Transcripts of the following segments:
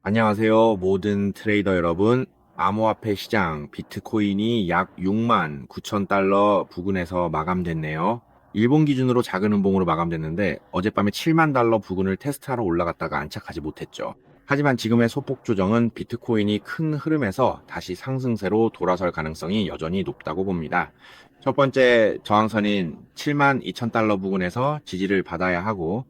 안녕하세요. 모든 트레이더 여러분. 암호화폐 시장 비트코인이 약 6만 9천 달러 부근에서 마감됐네요. 일본 기준으로 작은 음봉으로 마감됐는데 어젯밤에 7만 달러 부근을 테스트하러 올라갔다가 안착하지 못했죠. 하지만 지금의 소폭 조정은 비트코인이 큰 흐름에서 다시 상승세로 돌아설 가능성이 여전히 높다고 봅니다. 첫 번째 저항선인 7만 2천 달러 부근에서 지지를 받아야 하고,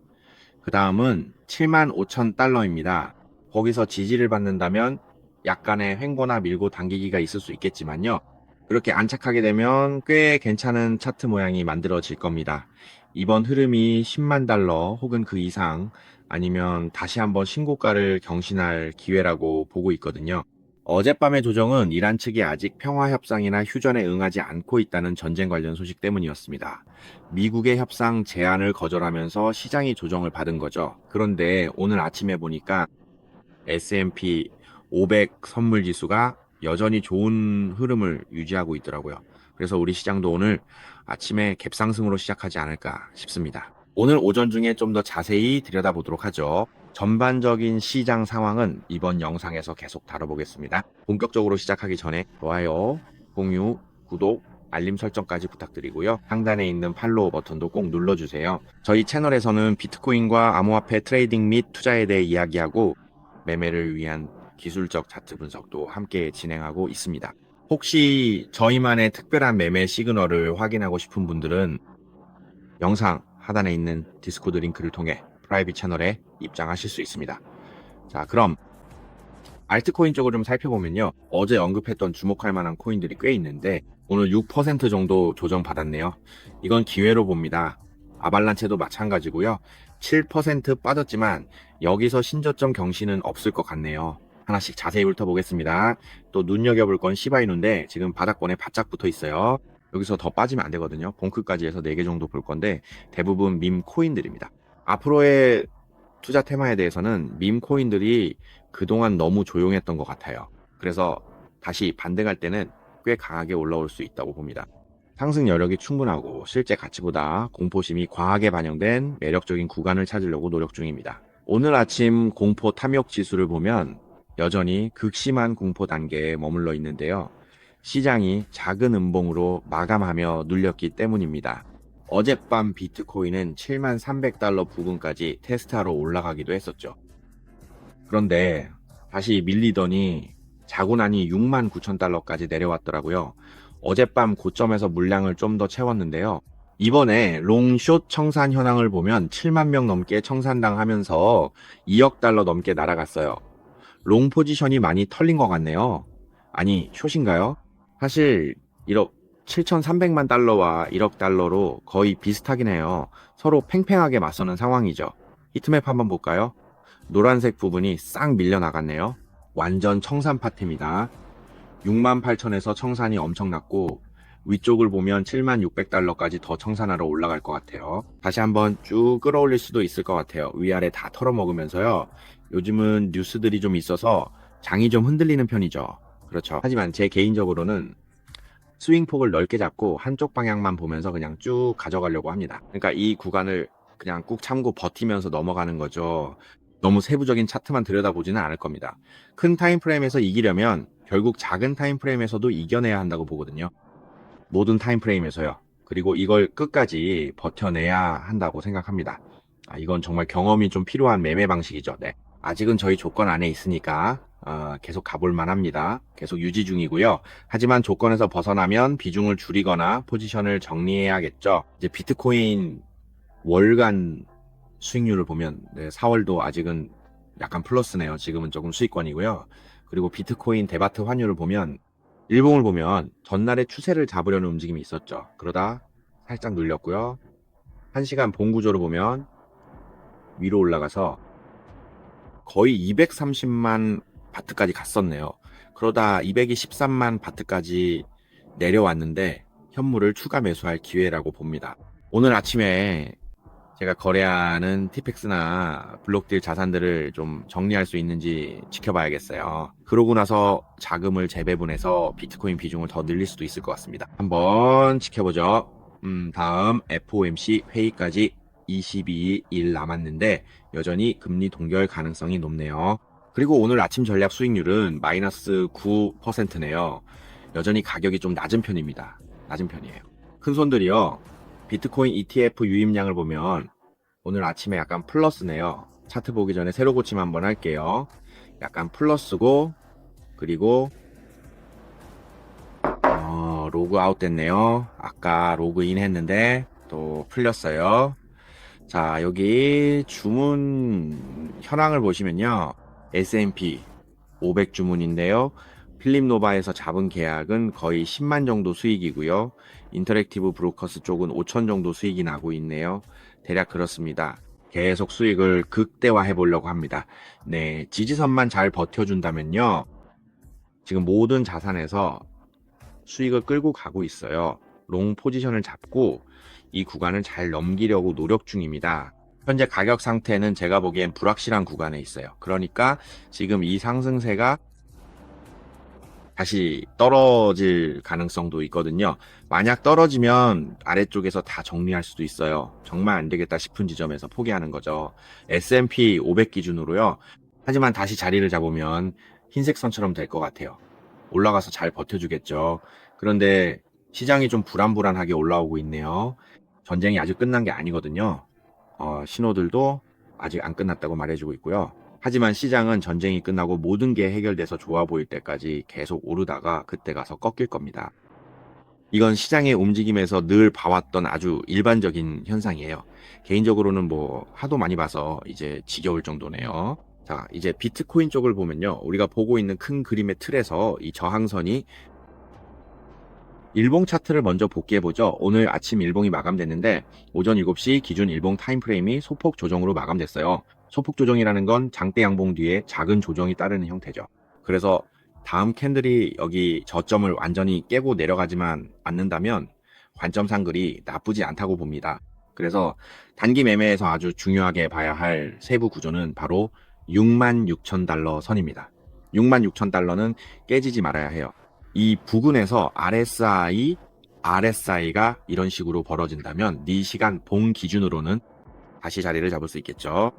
그 다음은 7만 5천 달러입니다. 거기서 지지를 받는다면 약간의 횡보나 밀고 당기기가 있을 수 있겠지만요. 그렇게 안착하게 되면 꽤 괜찮은 차트 모양이 만들어질 겁니다. 이번 흐름이 10만 달러 혹은 그 이상, 아니면 다시 한번 신고가를 경신할 기회라고 보고 있거든요. 어젯밤의 조정은 이란 측이 아직 평화협상이나 휴전에 응하지 않고 있다는 전쟁 관련 소식 때문이었습니다. 미국의 협상 제안을 거절하면서 시장이 조정을 받은 거죠. 그런데 오늘 아침에 보니까 S&P 500 선물 지수가 여전히 좋은 흐름을 유지하고 있더라고요. 그래서 우리 시장도 오늘 아침에 갭상승으로 시작하지 않을까 싶습니다. 오늘 오전 중에 좀 더 자세히 들여다보도록 하죠. 전반적인 시장 상황은 이번 영상에서 계속 다뤄보겠습니다. 본격적으로 시작하기 전에 좋아요, 공유, 구독, 알림 설정까지 부탁드리고요. 상단에 있는 팔로우 버튼도 꼭 눌러주세요. 저희 채널에서는 비트코인과 암호화폐 트레이딩 및 투자에 대해 이야기하고 매매를 위한 기술적 차트 분석도 함께 진행하고 있습니다. 혹시 저희만의 특별한 매매 시그널을 확인하고 싶은 분들은 영상 하단에 있는 디스코드 링크를 통해 프라이빗 채널에 입장하실 수 있습니다. 자, 그럼 알트코인 쪽을 좀 살펴보면요. 어제 언급했던 주목할 만한 코인들이 꽤 있는데 오늘 6% 정도 조정받았네요. 이건 기회로 봅니다. 아발란체도 마찬가지고요. 7% 빠졌지만 여기서 신저점 경신은 없을 것 같네요. 하나씩 자세히 훑어보겠습니다. 또 눈여겨볼 건 시바이누인데 지금 바닥권에 바짝 붙어 있어요. 여기서 더 빠지면 안 되거든요. 봉크까지 해서 4개 정도 볼 건데 대부분 밈 코인들입니다. 앞으로의 투자 테마에 대해서는 밈 코인들이 그동안 너무 조용했던 것 같아요. 그래서 다시 반등할 때는 꽤 강하게 올라올 수 있다고 봅니다. 상승 여력이 충분하고 실제 가치보다 공포심이 과하게 반영된 매력적인 구간을 찾으려고 노력 중입니다. 오늘 아침 공포 탐욕 지수를 보면 여전히 극심한 공포 단계에 머물러 있는데요. 시장이 작은 음봉으로 마감하며 눌렸기 때문입니다. 어젯밤 비트코인은 7만 300달러 부근까지 테스트하러 올라가기도 했었죠. 그런데 다시 밀리더니 자고 나니 6만 9천 달러까지 내려왔더라고요. 어젯밤 고점에서 물량을 좀 더 채웠는데요. 이번에 롱숏 청산 현황을 보면 7만 명 넘게 청산당 하면서 2억 달러 넘게 날아갔어요. 롱 포지션이 많이 털린 것 같네요. 아니, 숏인가요? 사실 1억 7,300만 달러와 1억 달러로 거의 비슷하긴 해요. 서로 팽팽하게 맞서는 상황이죠. 히트맵 한번 볼까요? 노란색 부분이 싹 밀려 나갔네요. 완전 청산 파트입니다. 6만 8천에서 청산이 엄청났고 위쪽을 보면 7만 600달러까지 더 청산하러 올라갈 것 같아요. 다시 한번 쭉 끌어올릴 수도 있을 것 같아요. 위아래 다 털어먹으면서요. 요즘은 뉴스들이 좀 있어서 장이 좀 흔들리는 편이죠. 그렇죠. 하지만 제 개인적으로는 스윙폭을 넓게 잡고 한쪽 방향만 보면서 그냥 쭉 가져가려고 합니다. 그러니까 이 구간을 그냥 꾹 참고 버티면서 넘어가는 거죠. 너무 세부적인 차트만 들여다보지는 않을 겁니다. 큰 타임프레임에서 이기려면 결국 작은 타임프레임에서도 이겨내야 한다고 보거든요. 모든 타임프레임에서요. 그리고 이걸 끝까지 버텨내야 한다고 생각합니다. 이건 정말 경험이 좀 필요한 매매 방식이죠. 네. 아직은 저희 조건 안에 있으니까 계속 가볼 만합니다. 계속 유지 중이고요. 하지만 조건에서 벗어나면 비중을 줄이거나 포지션을 정리해야겠죠. 이제 비트코인 월간 수익률을 보면 4월도 아직은 약간 플러스네요. 지금은 조금 수익권이고요. 그리고 비트코인 데바트 환율을 보면 일봉을 보면 전날에 추세를 잡으려는 움직임이 있었죠. 그러다 살짝 눌렸고요. 1시간 봉구조를 보면 위로 올라가서 거의 230만 바트까지 갔었네요. 그러다 223만 바트까지 내려왔는데 현물을 추가 매수할 기회라고 봅니다. 오늘 아침에 제가 거래하는 티펙스나 블록딜 자산들을 좀 정리할 수 있는지 지켜봐야겠어요. 그러고 나서 자금을 재배분해서 비트코인 비중을 더 늘릴 수도 있을 것 같습니다. 한번 지켜보죠. 다음 FOMC 회의까지 22일 남았는데 여전히 금리 동결 가능성이 높네요. 그리고 오늘 아침 전략 수익률은 마이너스 9%네요. 여전히 가격이 좀 낮은 편입니다. 낮은 편이에요. 큰 손들이요. 비트코인 ETF 유입량을 보면 오늘 아침에 약간 플러스네요. 차트 보기 전에 세로 고침 한번 할게요. 약간 플러스고, 그리고 로그 아웃 됐네요. 아까 로그인 했는데 또 풀렸어요. 자, 여기 주문 현황을 보시면요. S&P 500 주문인데요. 필립노바에서 잡은 계약은 거의 10만 정도 수익이고요. 인터랙티브 브로커스 쪽은 5천 정도 수익이 나고 있네요. 대략 그렇습니다. 계속 수익을 극대화해 보려고 합니다. 네, 지지선만 잘 버텨준다면요. 지금 모든 자산에서 수익을 끌고 가고 있어요. 롱 포지션을 잡고 이 구간을 잘 넘기려고 노력 중입니다. 현재 가격 상태는 제가 보기엔 불확실한 구간에 있어요. 그러니까 지금 이 상승세가 다시 떨어질 가능성도 있거든요. 만약 떨어지면 아래쪽에서 다 정리할 수도 있어요. 정말 안 되겠다 싶은 지점에서 포기하는 거죠. S&P 500 기준으로요. 하지만 다시 자리를 잡으면 흰색 선처럼 될 것 같아요. 올라가서 잘 버텨주겠죠. 그런데 시장이 좀 불안불안하게 올라오고 있네요. 전쟁이 아직 끝난 게 아니거든요. 신호들도 아직 안 끝났다고 말해주고 있고요. 하지만 시장은 전쟁이 끝나고 모든 게 해결돼서 좋아 보일 때까지 계속 오르다가 그때 가서 꺾일 겁니다. 이건 시장의 움직임에서 늘 봐왔던 아주 일반적인 현상이에요. 개인적으로는 뭐 하도 많이 봐서 이제 지겨울 정도네요. 자, 이제 비트코인 쪽을 보면요. 우리가 보고 있는 큰 그림의 틀에서 이 저항선이 일봉 차트를 먼저 복귀해보죠. 오늘 아침 일봉이 마감됐는데 오전 7시 기준 일봉 타임프레임이 소폭 조정으로 마감됐어요. 소폭 조정이라는 건 장대 양봉 뒤에 작은 조정이 따르는 형태죠. 그래서 다음 캔들이 여기 저점을 완전히 깨고 내려가지만 않는다면 관점상 그리 나쁘지 않다고 봅니다. 그래서 단기 매매에서 아주 중요하게 봐야 할 세부 구조는 바로 66,000달러 선입니다. 66,000달러는 깨지지 말아야 해요. 이 부근에서 RSI가 이런 식으로 벌어진다면 4시간 봉 기준으로는 다시 자리를 잡을 수 있겠죠.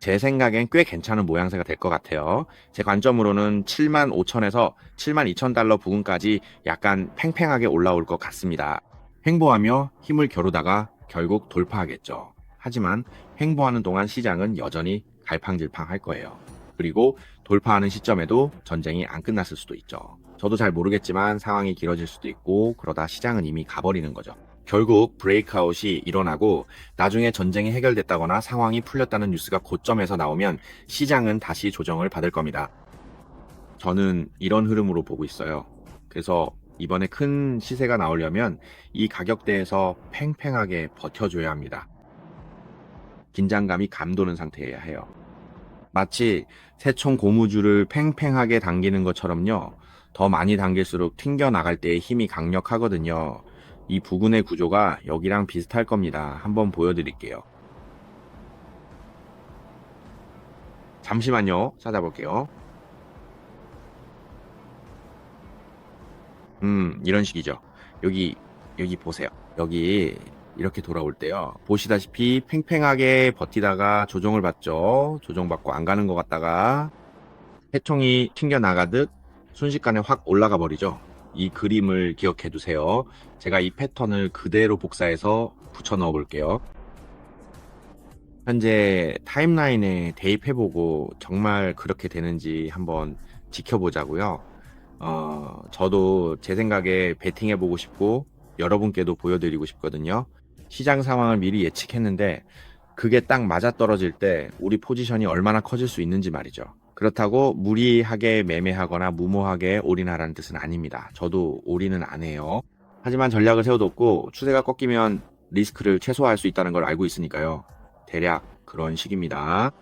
제 생각엔 꽤 괜찮은 모양새가 될 것 같아요. 제 관점으로는 75,000에서 72,000달러 부근까지 약간 팽팽하게 올라올 것 같습니다. 횡보하며 힘을 겨루다가 결국 돌파하겠죠. 하지만 횡보하는 동안 시장은 여전히 갈팡질팡할 거예요. 그리고 돌파하는 시점에도 전쟁이 안 끝났을 수도 있죠. 저도 잘 모르겠지만 상황이 길어질 수도 있고 그러다 시장은 이미 가버리는 거죠. 결국 브레이크아웃이 일어나고 나중에 전쟁이 해결됐다거나 상황이 풀렸다는 뉴스가 고점에서 나오면 시장은 다시 조정을 받을 겁니다. 저는 이런 흐름으로 보고 있어요. 그래서 이번에 큰 시세가 나오려면 이 가격대에서 팽팽하게 버텨줘야 합니다. 긴장감이 감도는 상태여야 해요. 마치 새총 고무줄을 팽팽하게 당기는 것처럼요. 더 많이 당길수록 튕겨나갈 때의 힘이 강력하거든요. 이 부근의 구조가 여기랑 비슷할 겁니다. 한번 보여드릴게요. 잠시만요. 찾아볼게요. 이런 식이죠. 여기 보세요. 여기 이렇게 돌아올 때요. 보시다시피 팽팽하게 버티다가 조정을 받죠. 조정받고 안 가는 것 같다가 해총이 튕겨나가듯 순식간에 확 올라가 버리죠. 이 그림을 기억해 두세요. 제가 이 패턴을 그대로 복사해서 붙여 넣어 볼게요. 현재 타임라인에 대입해보고 정말 그렇게 되는지 한번 지켜보자고요. 저도 제 생각에 베팅해보고 싶고 여러분께도 보여드리고 싶거든요. 시장 상황을 미리 예측했는데 그게 딱 맞아떨어질 때 우리 포지션이 얼마나 커질 수 있는지 말이죠. 그렇다고 무리하게 매매하거나 무모하게 올인하라는 뜻은 아닙니다. 저도 올인은 안 해요. 하지만 전략을 세워뒀고 추세가 꺾이면 리스크를 최소화할 수 있다는 걸 알고 있으니까요. 대략 그런 식입니다.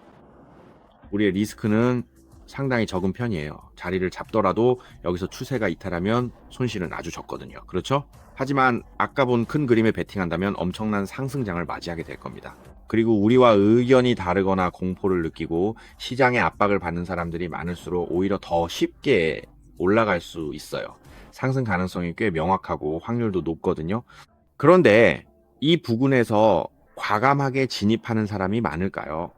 우리의 리스크는 상당히 적은 편이에요. 자리를 잡더라도 여기서 추세가 이탈하면 손실은 아주 적거든요. 그렇죠? 하지만 아까 본 큰 그림에 베팅한다면 엄청난 상승장을 맞이하게 될 겁니다. 그리고 우리와 의견이 다르거나 공포를 느끼고 시장의 압박을 받는 사람들이 많을수록 오히려 더 쉽게 올라갈 수 있어요. 상승 가능성이 꽤 명확하고 확률도 높거든요. 그런데 이 부근에서 과감하게 진입하는 사람이 많을까요?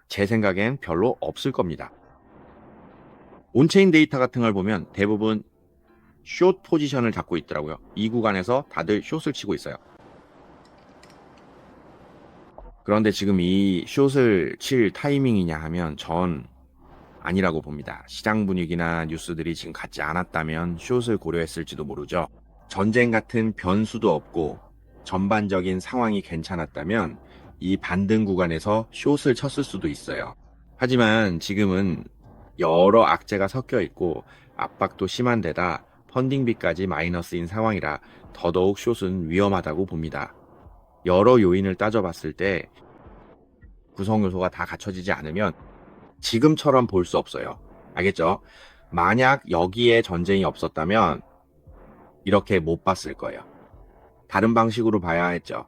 제 생각엔 별로 없을 겁니다. 온체인 데이터 같은 걸 보면 대부분 숏 포지션을 잡고 있더라고요. 이 구간에서 다들 숏을 치고 있어요. 그런데 지금 이 숏을 칠 타이밍이냐 하면 전 아니라고 봅니다. 시장 분위기나 뉴스들이 지금 같지 않았다면 숏을 고려했을지도 모르죠. 전쟁 같은 변수도 없고 전반적인 상황이 괜찮았다면 이 반등 구간에서 숏을 쳤을 수도 있어요. 하지만 지금은 여러 악재가 섞여 있고 압박도 심한 데다 펀딩비까지 마이너스인 상황이라 더더욱 숏은 위험하다고 봅니다. 여러 요인을 따져봤을 때 구성 요소가 다 갖춰지지 않으면 지금처럼 볼 수 없어요. 알겠죠? 만약 여기에 전쟁이 없었다면 이렇게 못 봤을 거예요. 다른 방식으로 봐야 했죠.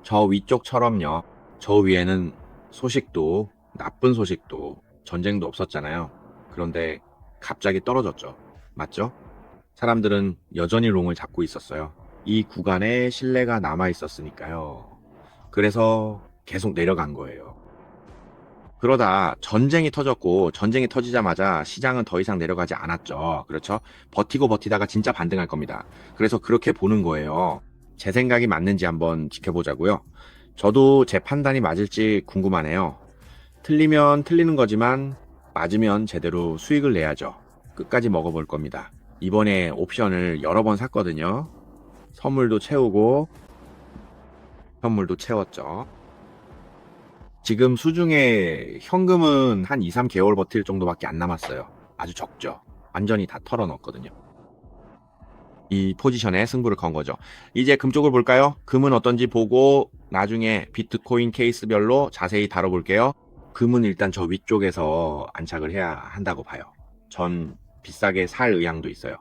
저 위쪽처럼요. 저 위에는 소식도 나쁜 소식도 전쟁도 없었잖아요. 그런데 갑자기 떨어졌죠. 맞죠? 사람들은 여전히 롱을 잡고 있었어요. 이 구간에 신뢰가 남아 있었으니까요. 그래서 계속 내려간 거예요. 그러다 전쟁이 터졌고 전쟁이 터지자마자 시장은 더 이상 내려가지 않았죠. 그렇죠? 버티고 버티다가 진짜 반등할 겁니다. 그래서 그렇게 보는 거예요. 제 생각이 맞는지 한번 지켜보자고요. 저도 제 판단이 맞을지 궁금하네요. 틀리면 틀리는 거지만 맞으면 제대로 수익을 내야죠. 끝까지 먹어볼 겁니다. 이번에 옵션을 여러 번 샀거든요. 선물도 채우고 현물도 채웠죠. 지금 수중에 현금은 한 2, 3개월 버틸 정도밖에 안 남았어요. 아주 적죠. 완전히 다 털어넣었거든요. 이 포지션에 승부를 건 거죠. 이제 금 쪽을 볼까요? 금은 어떤지 보고 나중에 비트코인 케이스별로 자세히 다뤄볼게요. 금은 일단 저 위쪽에서 안착을 해야 한다고 봐요. 전 비싸게 살 의향도 있어요.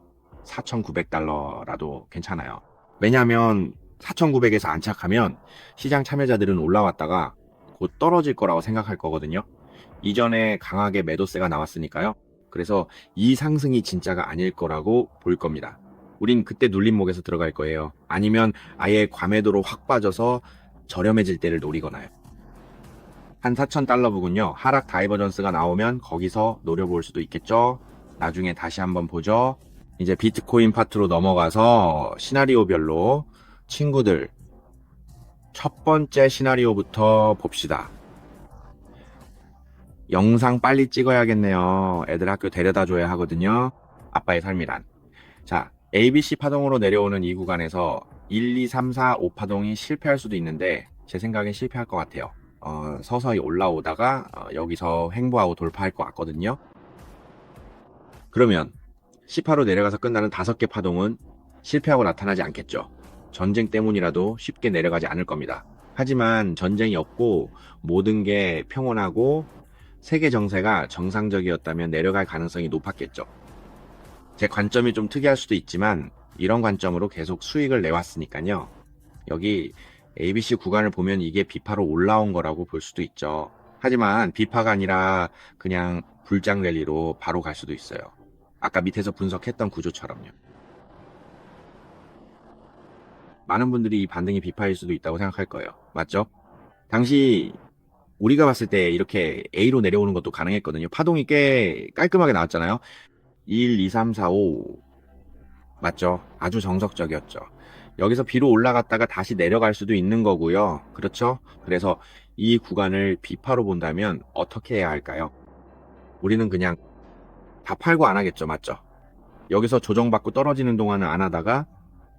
4,900달러라도 괜찮아요. 왜냐하면 4,900에서 안착하면 시장 참여자들은 올라왔다가 곧 떨어질 거라고 생각할 거거든요. 이전에 강하게 매도세가 나왔으니까요. 그래서 이 상승이 진짜가 아닐 거라고 볼 겁니다. 우린 그때 눌림목에서 들어갈 거예요. 아니면 아예 과매도로 확 빠져서 저렴해질 때를 노리거나요. 한 4,000달러 부근요. 하락 다이버전스가 나오면 거기서 노려볼 수도 있겠죠. 나중에 다시 한번 보죠. 이제 비트코인 파트로 넘어가서 시나리오별로 친구들 첫 번째 시나리오부터 봅시다. 영상 빨리 찍어야겠네요. 애들 학교 데려다 줘야 하거든요. 아빠의 삶이란. 자, ABC 파동으로 내려오는 이 구간에서 1, 2, 3, 4, 5 파동이 실패할 수도 있는데 제 생각엔 실패할 것 같아요. 서서히 올라오다가 여기서 횡보하고 돌파할 것 같거든요. 그러면 18로 내려가서 끝나는 5개 파동은 실패하고 나타나지 않겠죠. 전쟁 때문이라도 쉽게 내려가지 않을 겁니다. 하지만 전쟁이 없고 모든 게 평온하고 세계 정세가 정상적이었다면 내려갈 가능성이 높았겠죠. 제 관점이 좀 특이할 수도 있지만 이런 관점으로 계속 수익을 내왔으니까요. 여기 ABC 구간을 보면 이게 비파로 올라온 거라고 볼 수도 있죠. 하지만 비파가 아니라 그냥 불장 랠리로 바로 갈 수도 있어요. 아까 밑에서 분석했던 구조처럼요. 많은 분들이 이 반등이 비파일 수도 있다고 생각할 거예요. 맞죠? 당시 우리가 봤을 때 이렇게 A로 내려오는 것도 가능했거든요. 파동이 꽤 깔끔하게 나왔잖아요. 1, 2, 3, 4, 5. 맞죠? 아주 정석적이었죠. 여기서 B로 올라갔다가 다시 내려갈 수도 있는 거고요. 그렇죠? 그래서 이 구간을 B파로 본다면 어떻게 해야 할까요? 우리는 그냥 다 팔고 안 하겠죠. 맞죠? 여기서 조정받고 떨어지는 동안은 안 하다가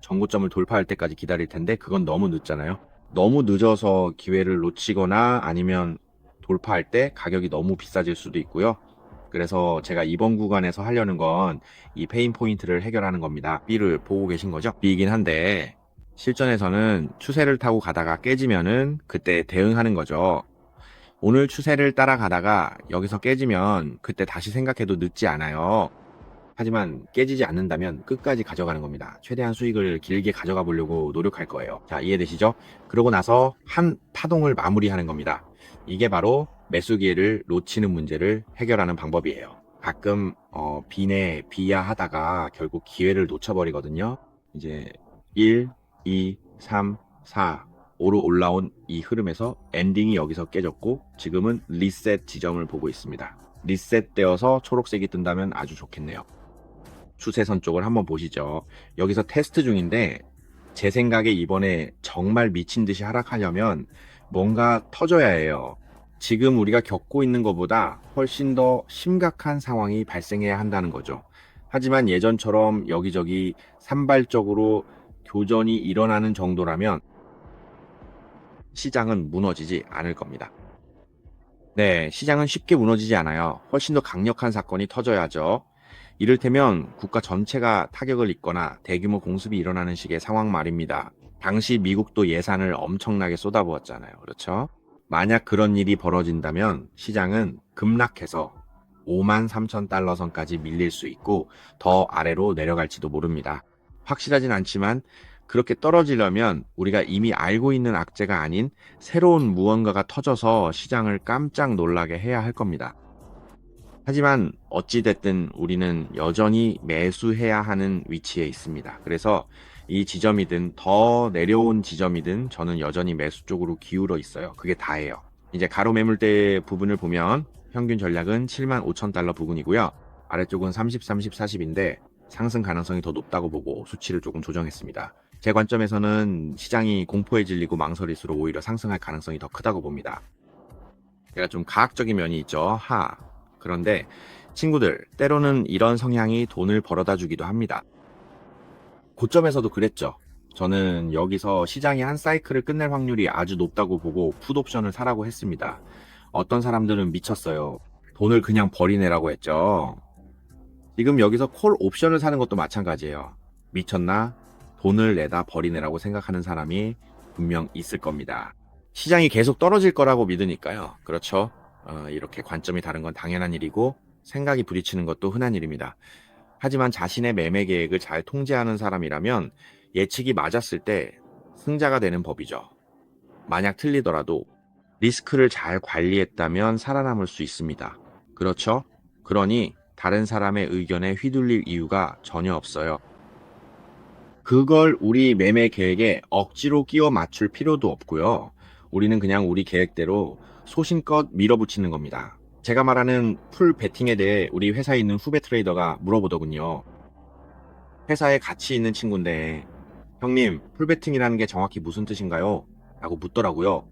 전고점을 돌파할 때까지 기다릴 텐데 그건 너무 늦잖아요. 너무 늦어서 기회를 놓치거나 아니면 돌파할 때 가격이 너무 비싸질 수도 있고요. 그래서 제가 이번 구간에서 하려는 건 이 페인 포인트를 해결하는 겁니다. B를 보고 계신 거죠? B이긴 한데 실전에서는 추세를 타고 가다가 깨지면은 그때 대응하는 거죠. 오늘 추세를 따라가다가 여기서 깨지면 그때 다시 생각해도 늦지 않아요. 하지만 깨지지 않는다면 끝까지 가져가는 겁니다. 최대한 수익을 길게 가져가 보려고 노력할 거예요. 자, 이해되시죠? 그러고 나서 한 파동을 마무리하는 겁니다. 이게 바로 매수 기회를 놓치는 문제를 해결하는 방법이에요. 가끔 비내 비야 하다가 결국 기회를 놓쳐버리거든요. 이제 1, 2, 3, 4, 5로 올라온 이 흐름에서 엔딩이 여기서 깨졌고 지금은 리셋 지점을 보고 있습니다. 리셋되어서 초록색이 뜬다면 아주 좋겠네요. 추세선 쪽을 한번 보시죠. 여기서 테스트 중인데 제 생각에 이번에 정말 미친 듯이 하락하려면 뭔가 터져야 해요. 지금 우리가 겪고 있는 것보다 훨씬 더 심각한 상황이 발생해야 한다는 거죠. 하지만 예전처럼 여기저기 산발적으로 교전이 일어나는 정도라면 시장은 무너지지 않을 겁니다. 네, 시장은 쉽게 무너지지 않아요. 훨씬 더 강력한 사건이 터져야죠. 이를테면 국가 전체가 타격을 입거나 대규모 공습이 일어나는 식의 상황 말입니다. 당시 미국도 예산을 엄청나게 쏟아부었잖아요. 그렇죠? 만약 그런 일이 벌어진다면 시장은 급락해서 5만 3천 달러 선까지 밀릴 수 있고 더 아래로 내려갈지도 모릅니다. 확실하진 않지만 그렇게 떨어지려면 우리가 이미 알고 있는 악재가 아닌 새로운 무언가가 터져서 시장을 깜짝 놀라게 해야 할 겁니다. 하지만 어찌됐든 우리는 여전히 매수해야 하는 위치에 있습니다. 그래서 이 지점이든 더 내려온 지점이든 저는 여전히 매수 쪽으로 기울어 있어요. 그게 다예요. 이제 가로 매물대 부분을 보면 평균 전략은 7만 5천 달러 부근이고요. 아래쪽은 30, 30, 40인데 상승 가능성이 더 높다고 보고 수치를 조금 조정했습니다. 제 관점에서는 시장이 공포에 질리고 망설일수록 오히려 상승할 가능성이 더 크다고 봅니다. 제가 좀 과학적인 면이 있죠. 그런데 친구들, 때로는 이런 성향이 돈을 벌어다 주기도 합니다. 고점에서도 그랬죠. 저는 여기서 시장이 한 사이클을 끝낼 확률이 아주 높다고 보고 풋옵션을 사라고 했습니다. 어떤 사람들은 미쳤어요. 돈을 그냥 버리내라고 했죠. 지금 여기서 콜 옵션을 사는 것도 마찬가지예요. 미쳤나? 돈을 내다 버리내라고 생각하는 사람이 분명 있을 겁니다. 시장이 계속 떨어질 거라고 믿으니까요. 그렇죠? 이렇게 관점이 다른 건 당연한 일이고 생각이 부딪히는 것도 흔한 일입니다. 하지만 자신의 매매 계획을 잘 통제하는 사람이라면 예측이 맞았을 때 승자가 되는 법이죠. 만약 틀리더라도 리스크를 잘 관리했다면 살아남을 수 있습니다. 그렇죠? 그러니 다른 사람의 의견에 휘둘릴 이유가 전혀 없어요. 그걸 우리 매매 계획에 억지로 끼워 맞출 필요도 없고요. 우리는 그냥 우리 계획대로 소신껏 밀어붙이는 겁니다. 제가 말하는 풀 베팅에 대해 우리 회사에 있는 후배 트레이더가 물어보더군요. 회사에 같이 있는 친구인데, 형님, 풀 베팅이라는 게 정확히 무슨 뜻인가요? 라고 묻더라고요.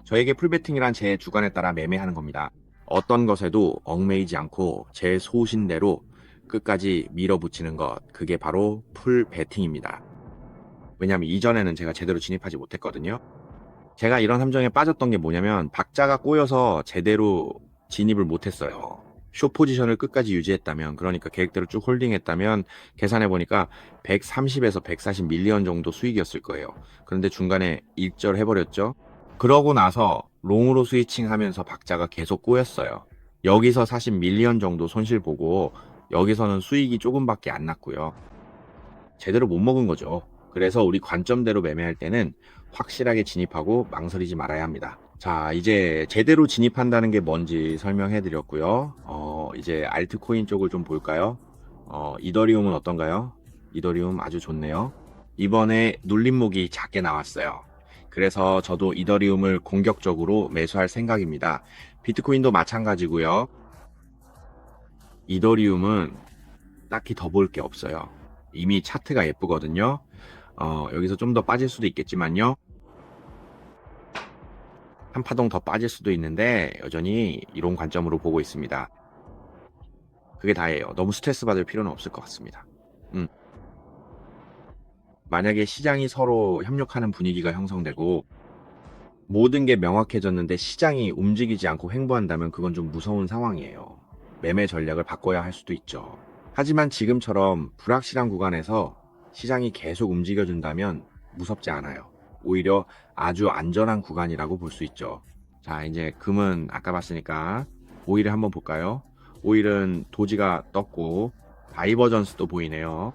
저에게 풀 베팅이란 제 주관에 따라 매매하는 겁니다. 어떤 것에도 얽매이지 않고 제 소신대로 끝까지 밀어붙이는 것, 그게 바로 풀 베팅입니다. 왜냐하면 이전에는 제가 제대로 진입하지 못했거든요. 제가 이런 함정에 빠졌던 게 뭐냐면 박자가 꼬여서 제대로 진입을 못했어요. 숏 포지션을 끝까지 유지했다면, 그러니까 계획대로 쭉 홀딩했다면 계산해 보니까 130에서 140 밀리언 정도 수익이었을 거예요. 그런데 중간에 일절해버렸죠. 그러고 나서 롱으로 스위칭하면서 박자가 계속 꼬였어요. 여기서 40 밀리언 정도 손실 보고 여기서는 수익이 조금밖에 안 났고요. 제대로 못 먹은 거죠. 그래서 우리 관점대로 매매할 때는 확실하게 진입하고 망설이지 말아야 합니다. 자, 이제 제대로 진입한다는 게 뭔지 설명해 드렸고요. 이제 알트코인 쪽을 좀 볼까요? 이더리움은 어떤가요? 이더리움 아주 좋네요. 이번에 눌림목이 작게 나왔어요. 그래서 저도 이더리움을 공격적으로 매수할 생각입니다. 비트코인도 마찬가지고요. 이더리움은 딱히 더 볼 게 없어요. 이미 차트가 예쁘거든요. 여기서 좀 더 빠질 수도 있겠지만요. 한 파동 더 빠질 수도 있는데 여전히 이론 관점으로 보고 있습니다. 그게 다예요. 너무 스트레스 받을 필요는 없을 것 같습니다. 만약에 시장이 서로 협력하는 분위기가 형성되고 모든 게 명확해졌는데 시장이 움직이지 않고 횡보한다면 그건 좀 무서운 상황이에요. 매매 전략을 바꿔야 할 수도 있죠. 하지만 지금처럼 불확실한 구간에서 시장이 계속 움직여준다면 무섭지 않아요. 오히려 아주 안전한 구간이라고 볼 수 있죠. 자, 이제 금은 아까 봤으니까 오일을 한번 볼까요? 오일은 도지가 떴고 다이버전스도 보이네요.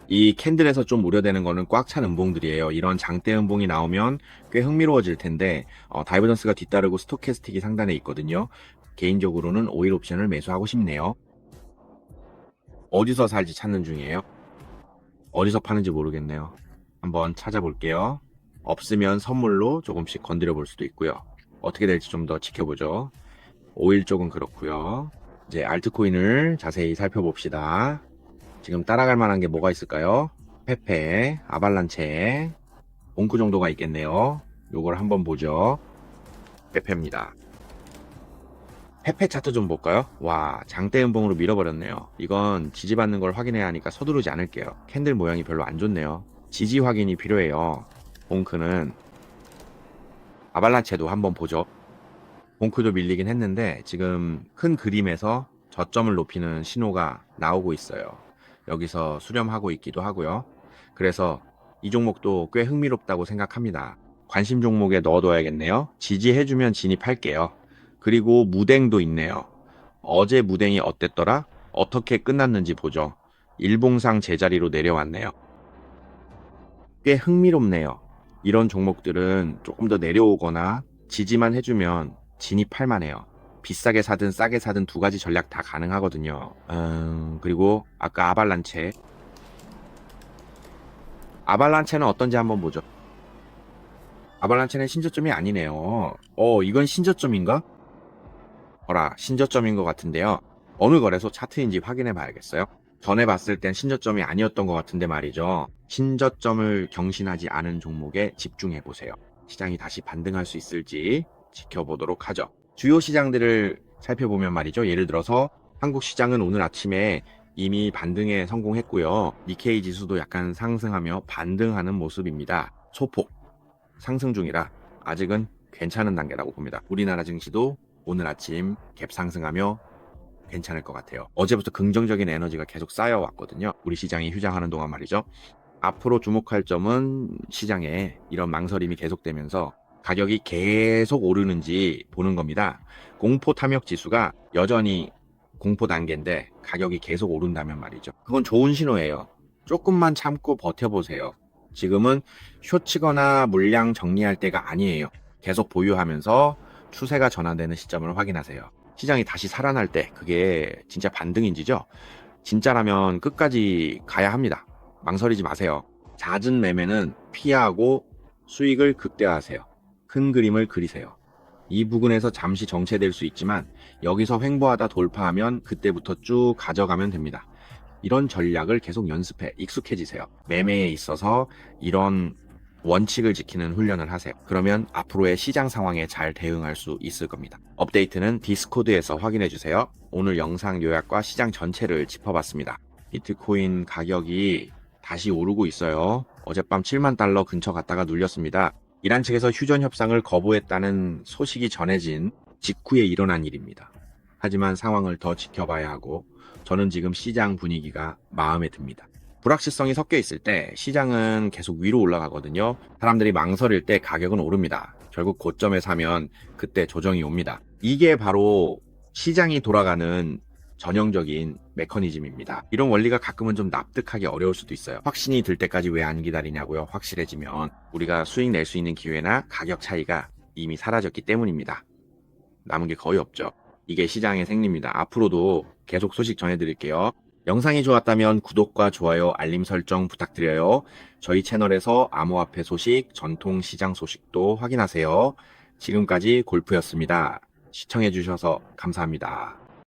이 캔들에서 좀 우려되는 거는 꽉 찬 음봉들이에요. 이런 장대 음봉이 나오면 꽤 흥미로워질 텐데 다이버전스가 뒤따르고 스토캐스틱이 상단에 있거든요. 개인적으로는 오일 옵션을 매수하고 싶네요. 어디서 살지 찾는 중이에요. 어디서 파는지 모르겠네요. 한번 찾아볼게요. 없으면 선물로 조금씩 건드려 볼 수도 있고요. 어떻게 될지 좀 더 지켜보죠. 오일 쪽은 그렇고요. 이제 알트코인을 자세히 살펴봅시다. 지금 따라갈 만한 게 뭐가 있을까요? 페페, 아발란체, 봉크 정도가 있겠네요. 요걸 한번 보죠. 페페입니다. 페페 차트 좀 볼까요? 와, 장대 음봉으로 밀어버렸네요. 이건 지지받는 걸 확인해야 하니까 서두르지 않을게요. 캔들 모양이 별로 안 좋네요. 지지 확인이 필요해요. 봉크는 아발란체도 한번 보죠. 봉크도 밀리긴 했는데 지금 큰 그림에서 저점을 높이는 신호가 나오고 있어요. 여기서 수렴하고 있기도 하고요. 그래서 이 종목도 꽤 흥미롭다고 생각합니다. 관심 종목에 넣어둬야겠네요. 지지해주면 진입할게요. 그리고 무댕도 있네요. 어제 무댕이 어땠더라? 어떻게 끝났는지 보죠. 일봉상 제자리로 내려왔네요. 꽤 흥미롭네요. 이런 종목들은 조금 더 내려오거나 지지만 해주면 진입할 만해요. 비싸게 사든 싸게 사든 두 가지 전략 다 가능하거든요. 그리고 아까 아발란체는 어떤지 한번 보죠. 아발란체는 신저점이 아니네요. 이건 신저점인가? 신저점인 것 같은데요. 어느 거래소 차트인지 확인해 봐야겠어요. 전에 봤을 땐 신저점이 아니었던 것 같은데 말이죠. 신저점을 경신하지 않은 종목에 집중해 보세요. 시장이 다시 반등할 수 있을지 지켜보도록 하죠. 주요 시장들을 살펴보면 말이죠. 예를 들어서 한국 시장은 오늘 아침에 이미 반등에 성공했고요. 니케이 지수도 약간 상승하며 반등하는 모습입니다. 소폭 상승 중이라 아직은 괜찮은 단계라고 봅니다. 우리나라 증시도 오늘 아침 갭 상승하며 괜찮을 것 같아요. 어제부터 긍정적인 에너지가 계속 쌓여왔거든요. 우리 시장이 휴장하는 동안 말이죠. 앞으로 주목할 점은 시장에 이런 망설임이 계속되면서 가격이 계속 오르는지 보는 겁니다. 공포 탐욕 지수가 여전히 공포 단계인데 가격이 계속 오른다면 말이죠. 그건 좋은 신호예요. 조금만 참고 버텨보세요. 지금은 쇼치거나 물량 정리할 때가 아니에요. 계속 보유하면서 추세가 전환되는 시점을 확인하세요. 시장이 다시 살아날 때 그게 진짜 반등인지죠? 진짜라면 끝까지 가야 합니다. 망설이지 마세요. 잦은 매매는 피하고 수익을 극대화하세요. 큰 그림을 그리세요. 이 부근에서 잠시 정체될 수 있지만 여기서 횡보하다 돌파하면 그때부터 쭉 가져가면 됩니다. 이런 전략을 계속 연습해 익숙해지세요. 매매에 있어서 이런 원칙을 지키는 훈련을 하세요. 그러면 앞으로의 시장 상황에 잘 대응할 수 있을 겁니다. 업데이트는 디스코드에서 확인해 주세요. 오늘 영상 요약과 시장 전체를 짚어봤습니다. 비트코인 가격이 다시 오르고 있어요. 어젯밤 7만 달러 근처 갔다가 눌렸습니다. 이란 측에서 휴전 협상을 거부했다는 소식이 전해진 직후에 일어난 일입니다. 하지만 상황을 더 지켜봐야 하고 저는 지금 시장 분위기가 마음에 듭니다. 불확실성이 섞여 있을 때 시장은 계속 위로 올라가거든요. 사람들이 망설일 때 가격은 오릅니다. 결국 고점에 사면 그때 조정이 옵니다. 이게 바로 시장이 돌아가는 전형적인 메커니즘입니다. 이런 원리가 가끔은 좀 납득하기 어려울 수도 있어요. 확신이 들 때까지 왜 안 기다리냐고요. 확실해지면 우리가 수익 낼 수 있는 기회나 가격 차이가 이미 사라졌기 때문입니다. 남은 게 거의 없죠. 이게 시장의 생리입니다. 앞으로도 계속 소식 전해드릴게요. 영상이 좋았다면 구독과 좋아요, 알림 설정 부탁드려요. 저희 채널에서 암호화폐 소식, 전통 시장 소식도 확인하세요. 지금까지 골프였습니다. 시청해주셔서 감사합니다.